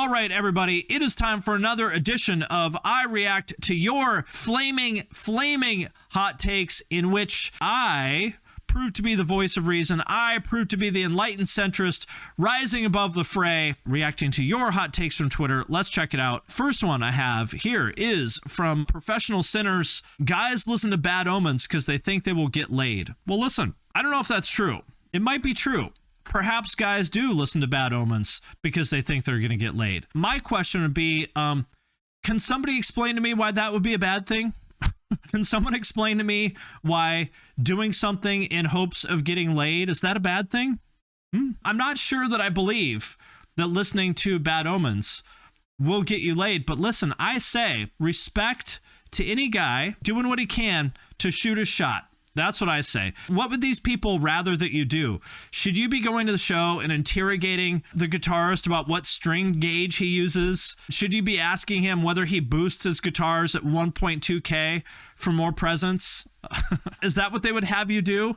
All right, everybody, it is time for another edition of I React to Your Flaming Hot Takes, in which I prove to be the voice of reason. I prove to be the enlightened centrist, rising above the fray, reacting to your hot takes from Twitter. Let's check it out. First one I have here is from Professional Sinners. Guys listen to Bad Omens because they think they will get laid. Well, listen, I don't know if that's true. It might be true. Perhaps guys do listen to Bad Omens because they think they're going to get laid. My question would be, can somebody explain to me why that would be a bad thing? Can someone explain to me why doing something in hopes of getting laid, is that a bad thing? I'm not sure that I believe that listening to Bad Omens will get you laid. But listen, I say respect to any guy doing what he can to shoot his shot. That's what I say. What would these people rather that you do? Should you be going to the show and interrogating the guitarist about what string gauge he uses? Should you be asking him whether he boosts his guitars at 1.2K for more presence? Is that what they would have you do?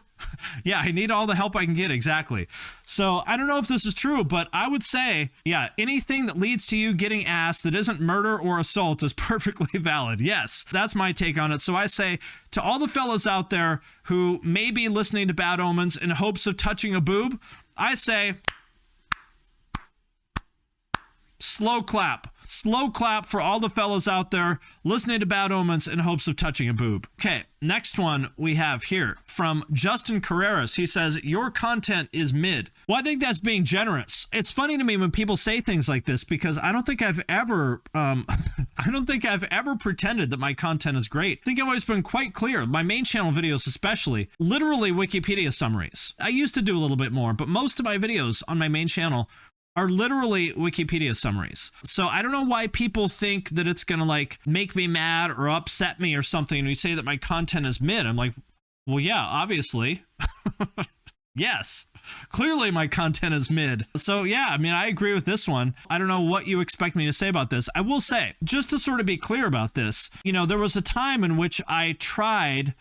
Yeah, I need all the help I can get. Exactly. So I don't know if this is true, but I would say, yeah, anything that leads to you getting ass that isn't murder or assault is perfectly valid. Yes, that's my take on it. So I say to all the fellas out there who may be listening to Bad Omens in hopes of touching a boob, I say slow clap. Slow clap for all the fellas out there listening to Bad Omens in hopes of touching a boob. Okay, next one we have here from Justin Carreras. He says, your content is mid. Well, I think that's being generous. It's funny to me when people say things like this because I don't think I've ever pretended that my content is great. I think I've always been quite clear. My main channel videos especially, literally Wikipedia summaries. I used to do a little bit more, but most of my videos on my main channel are literally Wikipedia summaries. So I don't know why people think that it's gonna like make me mad or upset me or something and we say that my content is mid. I'm like, well, yeah, obviously. Yes, clearly my content is mid. So yeah, I mean, I agree with this one. I don't know what you expect me to say about this. I will say, just to sort of be clear about this, you know, there was a time in which I tried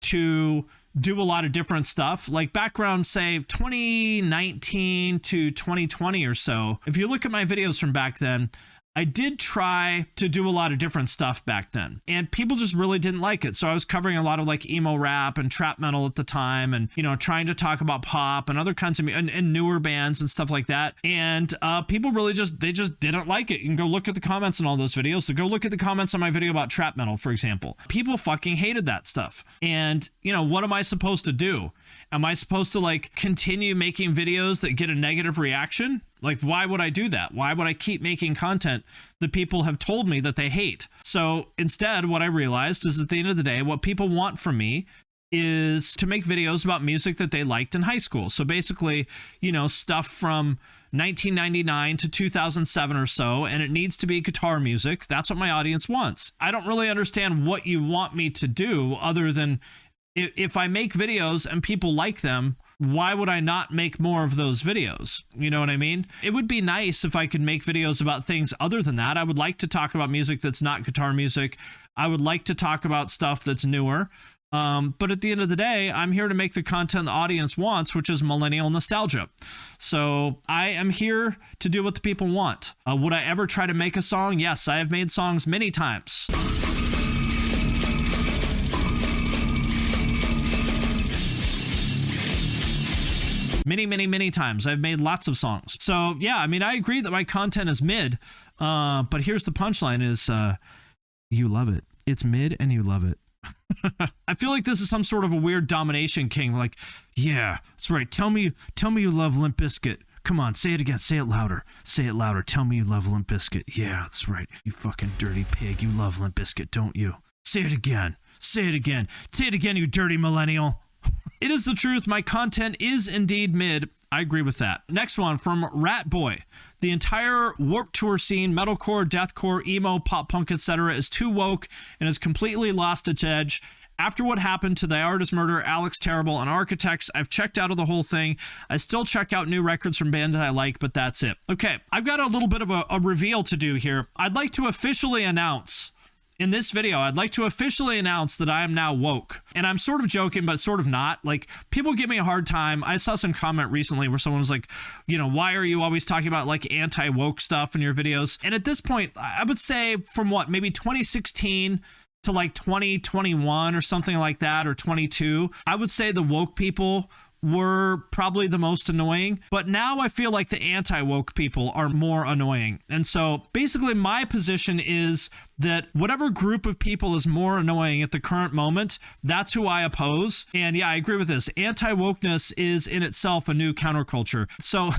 to do a lot of different stuff, like background, say 2019 to 2020 or so. If you look at my videos from back then, I did try to do a lot of different stuff back then and people just really didn't like it. So I was covering a lot of like emo rap and trap metal at the time and, you know, trying to talk about pop and other kinds of and newer bands and stuff like that. And people really just didn't like it. You can go look at the comments on all those videos. So go look at the comments on my video about trap metal, for example. People fucking hated that stuff. And, you know, what am I supposed to do? Am I supposed to like continue making videos that get a negative reaction? Like, why would I do that? Why would I keep making content that people have told me that they hate? So instead, what I realized is at the end of the day, what people want from me is to make videos about music that they liked in high school. So basically, you know, stuff from 1999 to 2007 or so, and it needs to be guitar music. That's what my audience wants. I don't really understand what you want me to do other than if I make videos and people like them, why would I not make more of those videos? You know what I mean? It would be nice if I could make videos about things other than that. I would like to talk about music that's not guitar music. I would like to talk about stuff that's newer. But at the end of the day, I'm here to make the content the audience wants, which is millennial nostalgia. So I am here to do what the people want. Would I ever try to make a song? Yes, I have made songs many times. Many times. I've made lots of songs. So yeah, I mean, I agree that my content is mid, but here's the punchline is, you love it. It's mid and you love it. I feel like this is some sort of a weird domination king. Like, yeah, that's right. Tell me you love Limp Bizkit. Come on, say it again. Say it louder. Say it louder. Tell me you love Limp Bizkit. Yeah, that's right. You fucking dirty pig. You love Limp Bizkit, don't you? Say it again. Say it again. Say it again, you dirty millennial. It is the truth. My content is indeed mid. I agree with that. Next one from Rat Boy. The entire Warped Tour scene, metalcore, deathcore, emo, pop punk, etc. is too woke and has completely lost its edge. After what happened to The Artist Murder, Alex Terrible, and Architects, I've checked out of the whole thing. I still check out new records from bands I like, but that's it. Okay, I've got a little bit of a reveal to do here. I'd like to officially announce In this video, I'd like to officially announce that I am now woke. And I'm sort of joking, but sort of not. Like, people give me a hard time. I saw some comment recently where someone was like, you know, why are you always talking about like anti-woke stuff in your videos? And at this point, I would say from what, maybe 2016 to like 2021 or something like that, or 22, I would say the woke people were probably the most annoying, but now I feel like the anti-woke people are more annoying. And so basically my position is that whatever group of people is more annoying at the current moment, that's who I oppose. And yeah, I agree with this. Anti-wokeness is in itself a new counterculture. So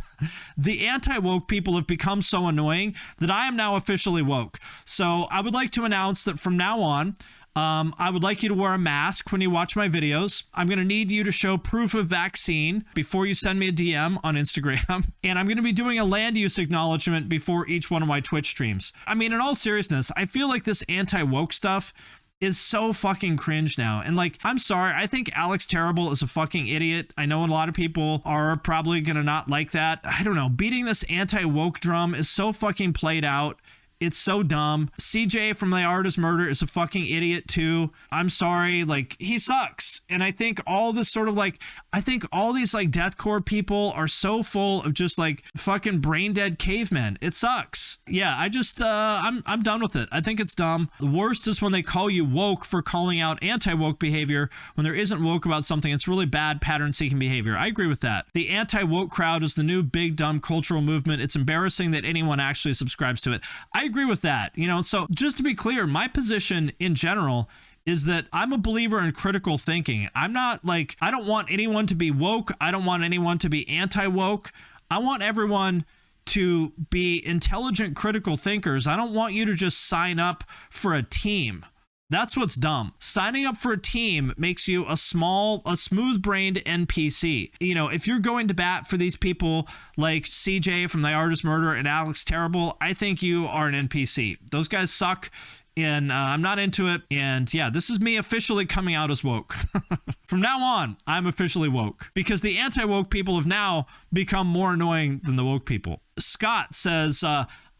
the anti-woke people have become so annoying that I am now officially woke. So I would like to announce that from now on, I would like you to wear a mask when you watch my videos. I'm going to need you to show proof of vaccine before you send me a DM on Instagram. And I'm going to be doing a land use acknowledgement before each one of my Twitch streams. I mean, in all seriousness, I feel like this anti-woke stuff is so fucking cringe now. And like, I'm sorry, I think Alex Terrible is a fucking idiot. I know a lot of people are probably going to not like that. I don't know. Beating this anti-woke drum is so fucking played out. It's so dumb. CJ from The Art is Murder is a fucking idiot too. I'm sorry, like, he sucks. And I think all this sort of like, I think all these like deathcore people are so full of just like fucking brain dead cavemen. It sucks. Yeah, I just, I'm done with it. I think it's dumb. The worst is when they call you woke for calling out anti-woke behavior when there isn't woke about something. It's really bad pattern seeking behavior. I agree with that. The anti-woke crowd is the new big dumb cultural movement. It's embarrassing that anyone actually subscribes to it. I agree with that, you know. So just to be clear, my position in general is that I'm a believer in critical thinking. I'm not like, I don't want anyone to be woke. I don't want anyone to be anti-woke. I want everyone to be intelligent, critical thinkers. I don't want you to just sign up for a team. That's what's dumb. Signing up for a team makes you a smooth-brained NPC. You know, if you're going to bat for these people like CJ from The Art is Murder and Alex Terrible, I think you are an NPC. Those guys suck, and I'm not into it. And yeah, this is me officially coming out as woke. From now on, I'm officially woke because the anti-woke people have now become more annoying than the woke people. Scott says,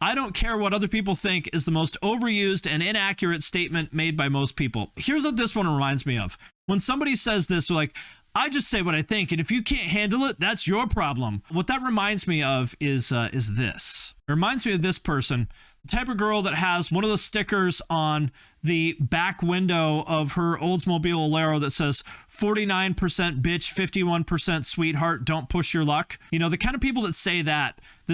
I don't care what other people think is the most overused and inaccurate statement made by most people. Here's what this one reminds me of. When somebody says this, like, I just say what I think, and if you can't handle it, that's your problem. What that reminds me of is this. It reminds me of this person, the type of girl that has one of those stickers on the back window of her Oldsmobile Alero that says 49% bitch, 51% sweetheart, don't push your luck. You know, the kind of people that say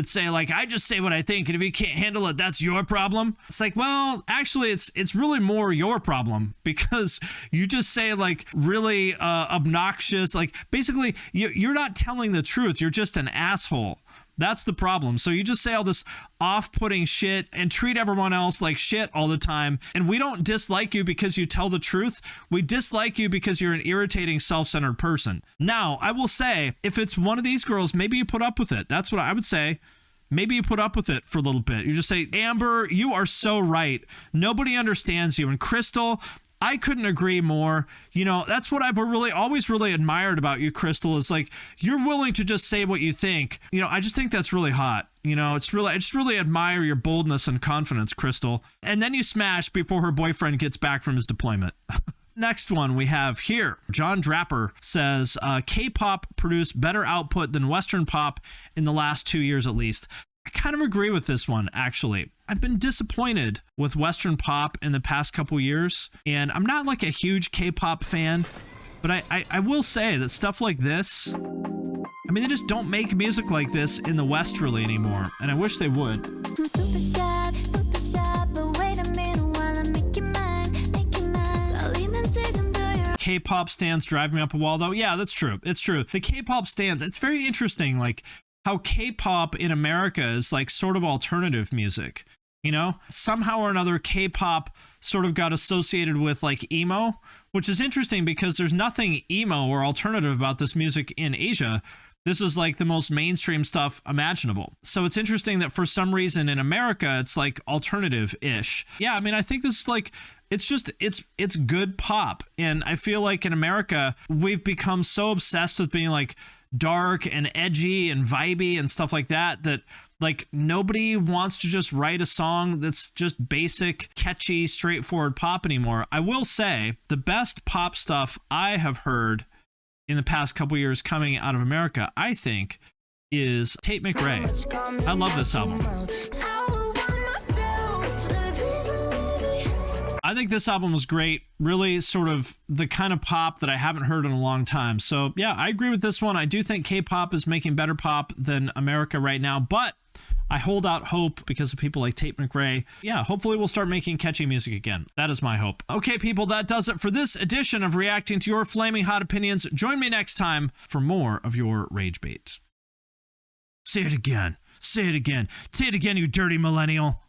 say like, I just say what I think, and if you can't handle it, that's your problem. It's like, well, actually, it's really more your problem because you just say like really obnoxious, like basically you're not telling the truth. You're just an asshole. That's the problem. So you just say all this off-putting shit and treat everyone else like shit all the time. And we don't dislike you because you tell the truth. We dislike you because you're an irritating, self-centered person. Now, I will say, if it's one of these girls, maybe you put up with it. That's what I would say. Maybe you put up with it for a little bit. You just say, Amber, you are so right. Nobody understands you. And Crystal, I couldn't agree more. You know, that's what I've always really admired about you, Crystal, is like, you're willing to just say what you think. You know, I just think that's really hot. You know, I just really admire your boldness and confidence, Crystal. And then you smash before her boyfriend gets back from his deployment. Next one we have here. John Draper says, K-pop produced better output than Western pop in the last 2 years at least. I kind of agree with this one, actually. I've been disappointed with Western pop in the past couple years, and I'm not like a huge K-pop fan, but I will say that stuff like this, I mean, they just don't make music like this in the West really anymore, and I wish they would. K-pop stands drive me up a wall, though. Yeah, that's true. It's true. The K-pop stands, it's very interesting, like, how K-pop in America is like sort of alternative music, you know? Somehow or another, K-pop sort of got associated with like emo, which is interesting because there's nothing emo or alternative about this music in Asia. This is like the most mainstream stuff imaginable. So it's interesting that for some reason in America, it's like alternative-ish. Yeah, I mean, I think this is like, it's just, it's good pop. And I feel like in America, we've become so obsessed with being like dark and edgy and vibey and stuff like that, that Like, nobody wants to just write a song that's just basic, catchy, straightforward pop anymore. I will say the best pop stuff I have heard in the past couple years coming out of America, I think, is Tate McRae. I love this album. I think this album was great. Really sort of the kind of pop that I haven't heard in a long time. So yeah, I agree with this one. I do think K-pop is making better pop than America right now, but I hold out hope because of people like Tate McRae. Yeah, hopefully we'll start making catchy music again. That is my hope. Okay, people, that does it for this edition of Reacting to Your Flaming Hot Opinions. Join me next time for more of your rage bait. Say it again. Say it again. Say it again, you dirty millennial.